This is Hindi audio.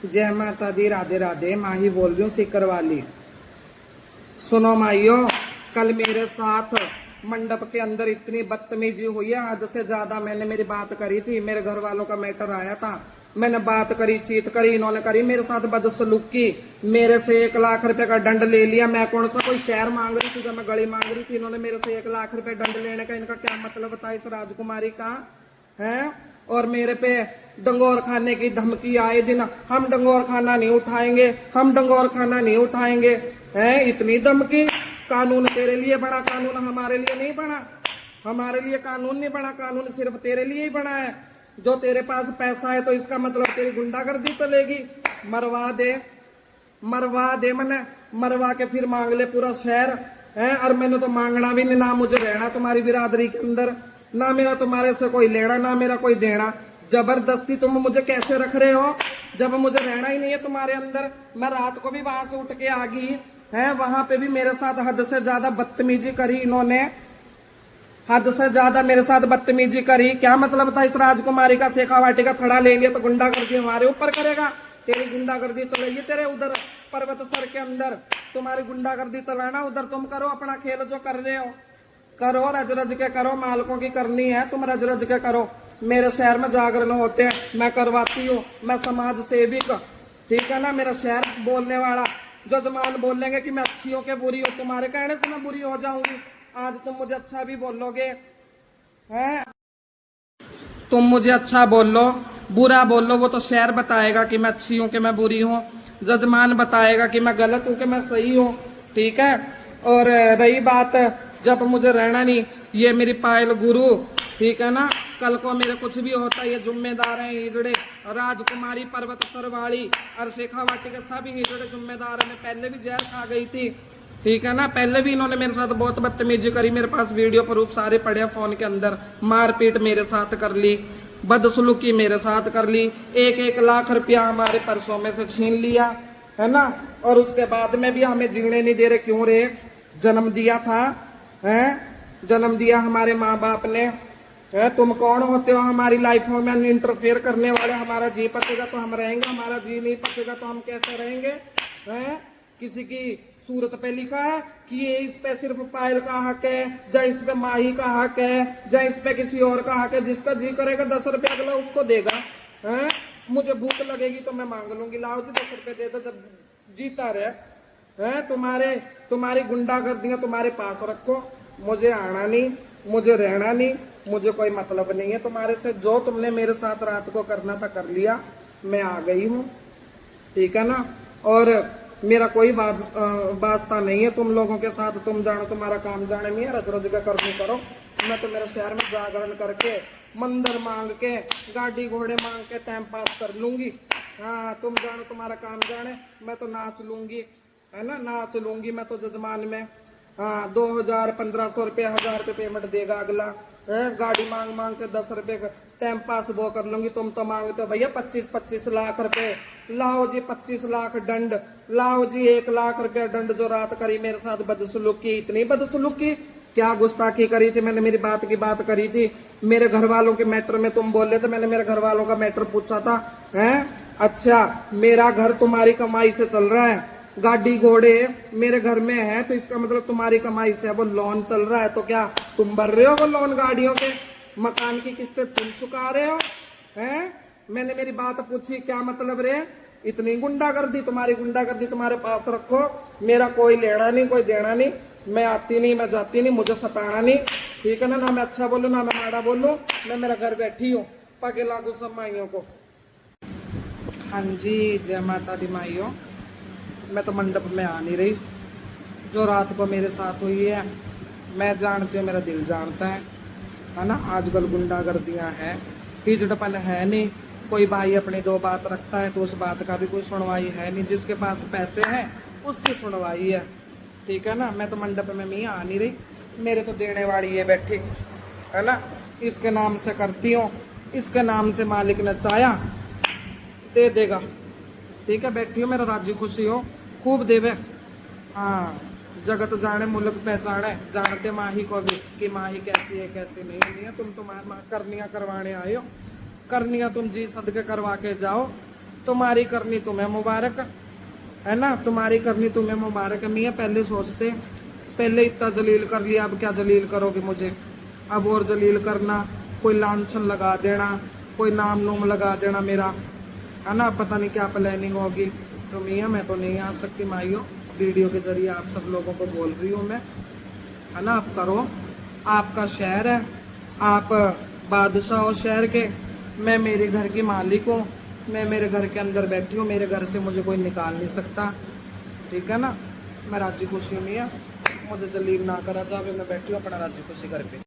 जय माता दी, राधे राधे। माही बोल रही हूँ सीकर वाली। सुनो माइयो, कल मेरे साथ मंडप के अंदर इतनी बदतमीजी हुई है, हद से ज्यादा। मैंने मेरी बात करी थी, मेरे घर वालों का मैटर आया था, मैंने बात करी, चीत करी, इन्होंने करी मेरे साथ बदसलूकी। मेरे से 1 लाख रुपए का दंड ले लिया। मैं कौन सा कोई शहर मांग रही थी जब मैं गली मांग रही थी? इन्होंने मेरे से 1 लाख रुपए दंड लेने का, इनका क्या मतलब था इस राजकुमारी का है? और मेरे पे डंगोर खाने की धमकी आए दिन। हम डंगोर खाना नहीं उठाएंगे, हम डंगोर खाना नहीं उठाएंगे। है इतनी धमकी? कानून तेरे लिए बना, कानून हमारे लिए नहीं बना। हमारे लिए कानून नहीं बना, कानून सिर्फ तेरे लिए ही बना है। जो तेरे पास पैसा है तो इसका मतलब तेरी गुंडागर्दी चलेगी। मरवा दे, मरवा दे, मैंने मरवा के फिर मांग ले पूरा शहर है। और मैंने तो मांगना भी नहीं, ना मुझे रहना तुम्हारी बिरादरी के अंदर, ना मेरा तुम्हारे से कोई लेना, ना मेरा कोई देना। जबरदस्ती तुम मुझे कैसे रख रहे हो जब मुझे रहना ही नहीं है तुम्हारे अंदर? मैं रात को भी वहां से उठ के आ गई है, वहां पे भी मेरे साथ हद से ज्यादा बदतमीजी करी इन्होंने, हद से ज्यादा मेरे साथ बदतमीजी करी। क्या मतलब था इस राजकुमारी का? शेखावाटी का थड़ा ले लिया तो गुंडागर्दी हमारे ऊपर करेगा? तेरी गुंडागर्दी चलेगी तेरे उधर पर्वत सर के अंदर, तुम्हारी गुंडागर्दी चलाना उधर। तुम करो अपना खेल जो कर रहे हो, करो, रज रज के करो, मालकों की करनी है, तुम रज रज के करो। मेरे शहर में जागरण होते हैं, मैं करवाती हूँ, मैं समाज सेविक, ठीक है ना? मेरा शहर बोलने वाला जजमान बोलेंगे कि मैं अच्छी हो के बुरी हो, तुम्हारे कहने से मैं बुरी हो जाऊंगी? आज तुम मुझे अच्छा भी बोलोगे हैं, तुम मुझे अच्छा बोल लो, बुरा बोल लो, वो तो शहर बताएगा कि मैं अच्छी हूँ कि मैं बुरी हूँ, जजमान बताएगा कि मैं गलत हूँ कि मैं सही हूँ, ठीक है? और रही बात जब मुझे रहना नहीं, ये मेरी पायल गुरु, ठीक है ना? कल को मेरे कुछ भी होता है, ये जिम्मेदार है हिजड़े, राजकुमारी, पर्वत सरवाड़ी और शेखावाटी के सभी हिजड़े जिम्मेदार है। मैं पहले भी जहर खा गई थी, ठीक है ना? पहले भी इन्होंने मेरे साथ बहुत बदतमीजी करी, मेरे पास वीडियो प्रूफ सारे पड़े हैं फोन के अंदर। मारपीट मेरे साथ कर ली, बदसलूकी मेरे साथ कर ली, 1-1 लाख रुपया हमारे पर्सों में से छीन लिया, है ना? और उसके बाद में भी हमें जीने नहीं दे रहे। क्यों रे? जन्म दिया था, है? जन्म दिया हमारे माँ बाप ने, है? तुम कौन होते हो हमारी लाइफ में इंटरफेयर करने वाले? हमारा जी पचेगा तो हम रहेंगे, हमारा जी नहीं पचेगा तो हम कैसे रहेंगे? हैं? किसी की सूरत पे लिखा है कि ये इस पे सिर्फ पायल का हक है, या इस पे माही का हक है, या इस पे किसी और का हक है? जिसका जी करेगा 10 रुपया अगला उसको देगा। हैं? मुझे भूख लगेगी तो मैं मांग लूंगी, लाओ जी 10 रुपये दे दो, जब जीता रहे। हैं? तुम्हारी गुंडागर्दियां तुम्हारे पास रखो, मुझे आना नहीं, मुझे रहना नहीं, मुझे कोई मतलब नहीं है तुम्हारे से। जो तुमने मेरे साथ रात को करना था कर लिया, मैं आ गई हूँ, ठीक है ना? और मेरा कोई वास्ता नहीं है तुम लोगों के साथ। तुम जानो तुम्हारा काम जाने में है, रच रच का करनी करो। मैं तो मेरे शहर में जागरण करके, मंदिर मांग के, गाड़ी घोड़े मांग के टाइम पास कर लूंगी। हाँ, तुम जानो तुम्हारा काम जाने। मैं तो नाच लूंगी, है ना? नाच लूंगी मैं तो जजमान में। हाँ, 2000-1500 रुपये, 1000 रुपये पेमेंट देगा अगला। गाड़ी मांग मांग के 10 रुपये का टाइम पास वो कर लूंगी। तुम तो मांगते हो भैया 25-25 लाख रुपए। लाओ जी 25 लाख दंड, लाओ जी 1 लाख रुपया दंड। जो रात करी मेरे साथ बदसलूकी, इतनी बदसलूकी, क्या गुस्ताखी करी थी मैंने? मेरी बात की बात करी थी, मेरे घर वालों के मैटर में तुम बोले थे, मैंने मेरे घर वालों का मैटर पूछा था। हैं? अच्छा, मेरा घर तुम्हारी कमाई से चल रहा है, गाड़ी घोड़े मेरे घर में है, तो इसका मतलब तुम्हारी कमाई से वो लोन चल रहा है। तो क्या तुम भर रहे हो वो लोन? गाड़ियों के, मकान की किस्तें तुम चुका रहे हो? हैं? मैंने मेरी बात पूछी, क्या मतलब रे? इतनी गुंडागर्दी, तुम्हारी गुंडागर्दी तुम्हारे पास रखो, मेरा कोई लेना नहीं, कोई देना नहीं। मैं आती नहीं, मैं जाती नहीं, मुझे सताना नहीं, ठीक है ना? ना मैं अच्छा बोलूँ ना मैं माड़ा बोलूँ, मैं मेरा घर बैठी हूँ, पगे लागू सब माइयों को। हाँ जी, जय माता दी माइयों। मैं तो मंडप में आ नहीं रही। जो रात को मेरे साथ हुई है मैं जानती हूँ, मेरा दिल जानता है ना? आजकल गुंडागर्दियाँ हैं, हिजड़पन है नहीं। कोई भाई अपनी 2 बात रखता है तो उस बात का भी कोई सुनवाई है नहीं। जिसके पास पैसे हैं उसकी सुनवाई है, ठीक है ना? मैं तो मंडप में मैं आ नहीं रही, मेरे तो देने वाली है बैठी, है ना? इसके नाम से करती हूँ, इसके नाम से मालिक ने चाहा दे देगा, ठीक है? बैठी हूँ, मेरा राजी खुशी हो, खूब देवे। हाँ, जगत जाने मुल्क पहचाने, जानते माही को भी कि माही कैसी है कैसी नहीं है। तुम तो करनिया करवाने आए हो, करनिया तुम जी सदके करवा के जाओ, तुम्हारी करनी तुम्हें मुबारक, है ना, तुम्हारी करनी तुम्हें मुबारक है मियाँ। पहले सोचते, पहले इतना जलील कर लिया, अब क्या जलील करोगे मुझे, अब और जलील करना, कोई लांछन लगा देना, कोई नाम नूम लगा देना मेरा, है ना, पता नहीं क्या प्लानिंग होगी। तो मियाँ मैं तो नहीं आ सकती माइयों, वीडियो के जरिए आप सब लोगों को बोल रही हूँ मैं, है ना, आप करो, आपका शहर है, आप बादशाह हो शहर के, मैं मेरे घर की मालिक हूँ, मैं मेरे घर के अंदर बैठी हूँ, मेरे घर से मुझे कोई निकाल नहीं सकता, ठीक है ना। मैं राजी खुशी हूँ मियाँ, मुझे जलील ना करा जावे, मैं बैठी हूँ अपना राजी खुशी घर पे।